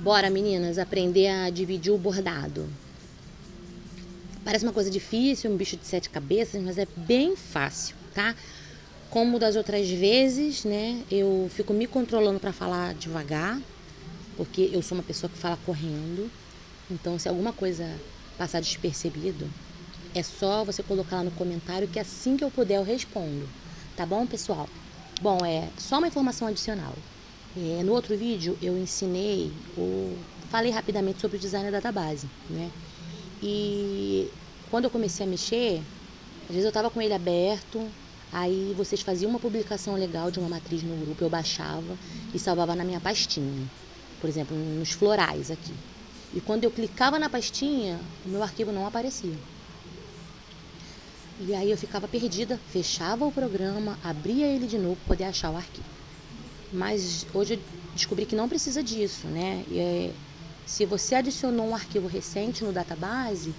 Bora, meninas, aprender a dividir o bordado. Parece uma coisa difícil, um bicho de 7 cabeças, mas é bem fácil, tá? Como das outras vezes, né? Eu fico me controlando para falar devagar, porque eu sou uma pessoa que fala correndo. Então, se alguma coisa passar despercebido, é só você colocar lá no comentário que assim que eu puder eu respondo. Tá bom, pessoal? Bom, só uma informação adicional. No outro vídeo eu falei rapidamente sobre o design da database, né? E quando eu comecei a mexer, às vezes eu tava com ele aberto, aí vocês faziam uma publicação legal de uma matriz no grupo, eu baixava e salvava na minha pastinha. Por exemplo, nos florais aqui. E quando eu clicava na pastinha, o meu arquivo não aparecia. E aí eu ficava perdida, fechava o programa, abria ele de novo para poder achar o arquivo. Mas hoje eu descobri que não precisa disso, né? Se você adicionou um arquivo recente no database,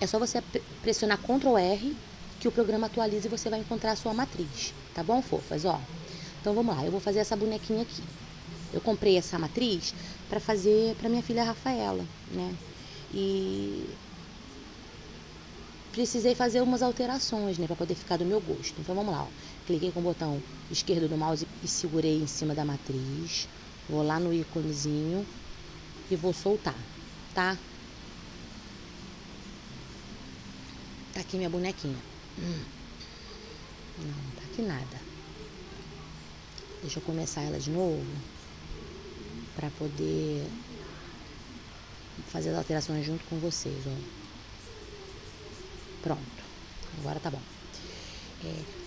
é só você pressionar Ctrl R que o programa atualiza e você vai encontrar a sua matriz. Tá bom, fofas? Ó, então vamos lá, eu vou fazer essa bonequinha aqui. Eu comprei essa matriz para fazer para minha filha Rafaela, né? E precisei fazer umas alterações, né, para poder ficar do meu gosto. Então vamos lá, ó. Cliquei com o botão esquerdo do mouse e segurei em cima da matriz. Vou lá no íconezinho e vou soltar, tá? Tá aqui minha bonequinha. Não, tá aqui nada. Deixa eu começar ela de novo para poder fazer as alterações junto com vocês, ó. Pronto, agora tá bom.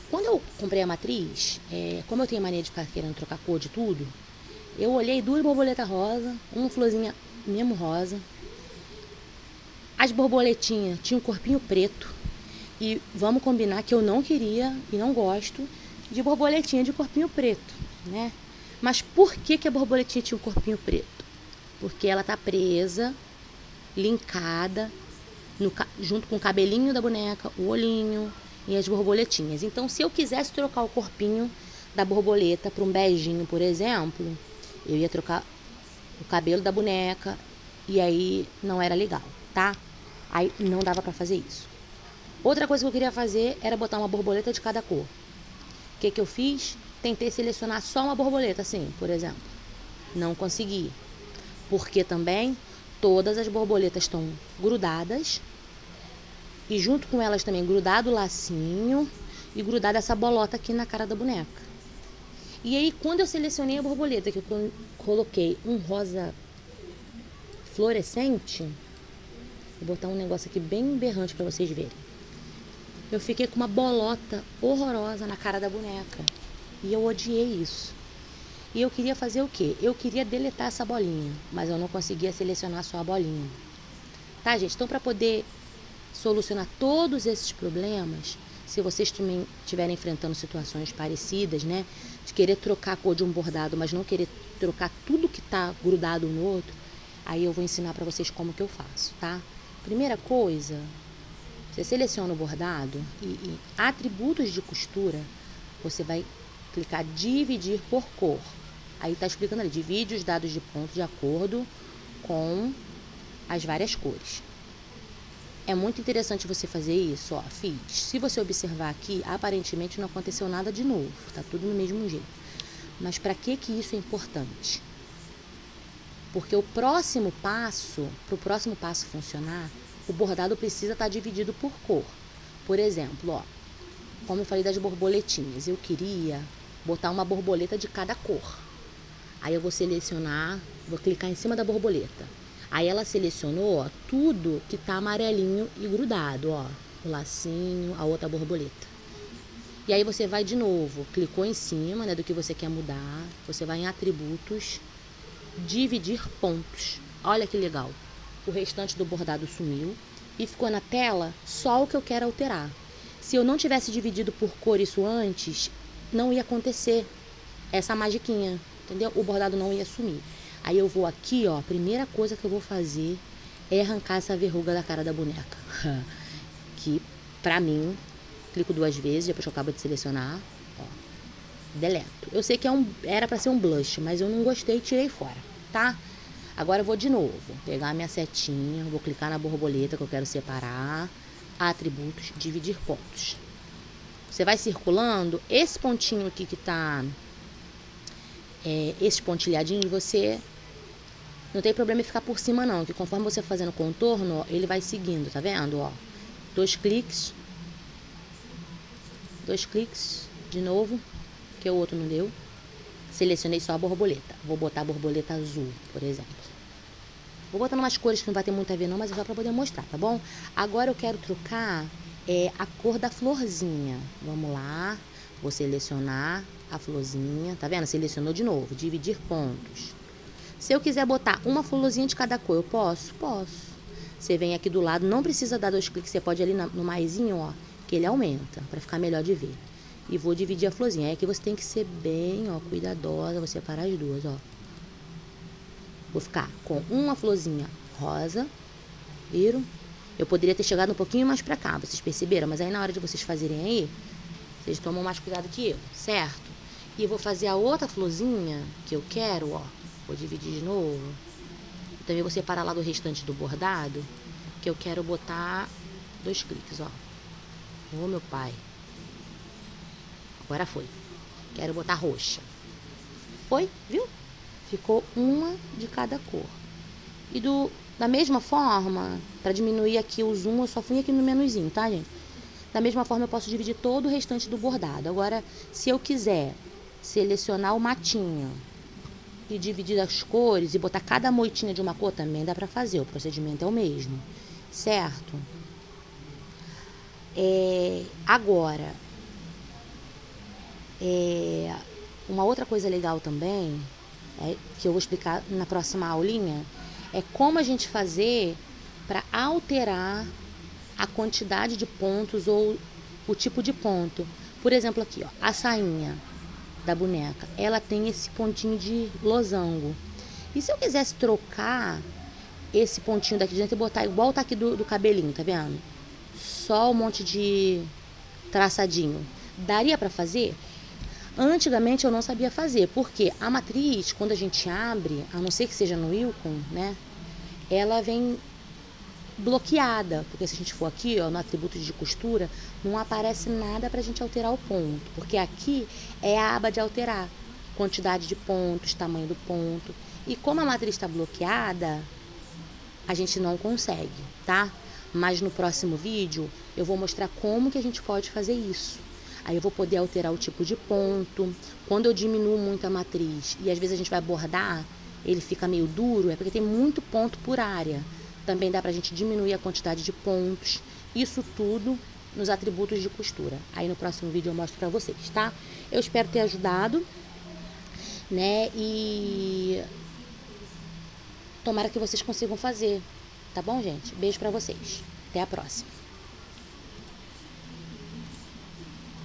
Quando eu comprei a matriz, como eu tenho mania de ficar querendo trocar cor de tudo, eu olhei 2 borboletas rosa, uma florzinha mesmo rosa. As borboletinhas tinham um corpinho preto. E vamos combinar que eu não queria e não gosto de borboletinha de corpinho preto, né? Mas por que a borboletinha tinha um corpinho preto? Porque ela tá presa, linkada, junto com o cabelinho da boneca, o olhinho e as borboletinhas. Então, se eu quisesse trocar o corpinho da borboleta para um beijinho, por exemplo, eu ia trocar o cabelo da boneca e aí não era legal, tá? Aí não dava para fazer isso. Outra coisa que eu queria fazer era botar uma borboleta de cada cor. O que eu fiz? Tentei selecionar só uma borboleta, assim, por exemplo. Não consegui. Porque também todas as borboletas estão grudadas. E junto com elas também grudado o lacinho e grudada essa bolota aqui na cara da boneca. E aí, quando eu selecionei a borboleta, que eu coloquei um rosa fluorescente, vou botar um negócio aqui bem berrante para vocês verem. Eu fiquei com uma bolota horrorosa na cara da boneca. E eu odiei isso. E eu queria fazer o quê? Eu queria deletar essa bolinha, mas eu não conseguia selecionar só a bolinha. Tá, gente? Então, para poder solucionar todos esses problemas, se vocês também estiverem enfrentando situações parecidas, né? De querer trocar a cor de um bordado, mas não querer trocar tudo que tá grudado no outro, aí eu vou ensinar para vocês como que eu faço, tá? Primeira coisa, você seleciona o bordado e em atributos de costura, você vai clicar dividir por cor. Aí tá explicando ali, divide os dados de ponto de acordo com as várias cores. É muito interessante você fazer isso, ó, fiz. Se você observar aqui, aparentemente não aconteceu nada de novo, tá tudo no mesmo jeito. Mas para que isso é importante? Porque o próximo passo, para o próximo passo funcionar, o bordado precisa estar dividido por cor. Por exemplo, ó, como eu falei das borboletinhas, eu queria botar uma borboleta de cada cor. Aí eu vou selecionar, vou clicar em cima da borboleta. Aí ela selecionou, ó, tudo que tá amarelinho e grudado, ó, o lacinho, a outra borboleta. E aí você vai de novo, clicou em cima, né, do que você quer mudar, você vai em atributos, dividir pontos. Olha que legal. O restante do bordado sumiu e ficou na tela só o que eu quero alterar. Se eu não tivesse dividido por cor isso antes, não ia acontecer essa magiquinha, entendeu? O bordado não ia sumir. Aí eu vou aqui, ó, a primeira coisa que eu vou fazer é arrancar essa verruga da cara da boneca. Que, pra mim, clico 2 vezes, depois que eu acabo de selecionar, ó, deleto. Eu sei que era pra ser um blush, mas eu não gostei e tirei fora, tá? Agora eu vou de novo, pegar a minha setinha, vou clicar na borboleta que eu quero separar, atributos, dividir pontos. Você vai circulando, esse pontinho aqui que tá, esses pontilhadinhos, você não tem problema em ficar por cima não, que conforme você fazendo o contorno, ó, ele vai seguindo, tá vendo, ó? 2 cliques, de novo, que o outro não deu. Selecionei só a borboleta, vou botar a borboleta azul, por exemplo. Vou botar umas cores que não vai ter muito a ver não, mas é só pra poder mostrar, tá bom? Agora eu quero trocar a cor da florzinha. Vamos lá, vou selecionar a florzinha, tá vendo? Selecionou de novo, dividir pontos. Se eu quiser botar uma florzinha de cada cor, eu posso? Posso. Você vem aqui do lado, não precisa dar 2 cliques, você pode ir ali no maisinho, ó, que ele aumenta, pra ficar melhor de ver. E vou dividir a florzinha. Aí aqui você tem que ser bem, ó, cuidadosa, vou separar as duas, ó. Vou ficar com uma florzinha rosa, viram? Eu poderia ter chegado um pouquinho mais pra cá, vocês perceberam? Mas aí na hora de vocês fazerem aí, vocês tomam mais cuidado que eu, certo? E vou fazer a outra florzinha que eu quero, ó. Vou dividir de novo. E também vou separar lá do restante do bordado, que eu quero botar 2 cliques, ó. Ô, meu pai. Agora foi. Quero botar roxa. Foi, viu? Ficou uma de cada cor. E da mesma forma, para diminuir aqui o zoom, eu só fui aqui no menuzinho, tá, gente? Da mesma forma, eu posso dividir todo o restante do bordado. Agora, se eu quiser selecionar o matinho e dividir as cores e botar cada moitinha de uma cor, também dá pra fazer. O procedimento é o mesmo, certo? Agora, uma outra coisa legal também, que eu vou explicar na próxima aulinha, é como a gente fazer para alterar a quantidade de pontos ou o tipo de ponto. Por exemplo, aqui, ó, a sainha da boneca, ela tem esse pontinho de losango. E se eu quisesse trocar esse pontinho daqui de dentro e botar igual tá aqui do cabelinho, tá vendo? Só um monte de traçadinho. Daria para fazer? Antigamente eu não sabia fazer, porque a matriz, quando a gente abre, a não ser que seja no Wilcon, né? Ela vem bloqueada, porque se a gente for aqui, ó, no atributo de costura, não aparece nada pra gente alterar o ponto, porque aqui é a aba de alterar, quantidade de pontos, tamanho do ponto, e como a matriz está bloqueada, a gente não consegue, tá? Mas no próximo vídeo eu vou mostrar como que a gente pode fazer isso. Aí eu vou poder alterar o tipo de ponto. Quando eu diminuo muito a matriz e às vezes a gente vai bordar, ele fica meio duro, é porque tem muito ponto por área. Também dá pra gente diminuir a quantidade de pontos. Isso tudo nos atributos de costura. Aí no próximo vídeo eu mostro pra vocês, tá? Eu espero ter ajudado, né? E tomara que vocês consigam fazer, tá bom, gente? Beijo pra vocês. Até a próxima.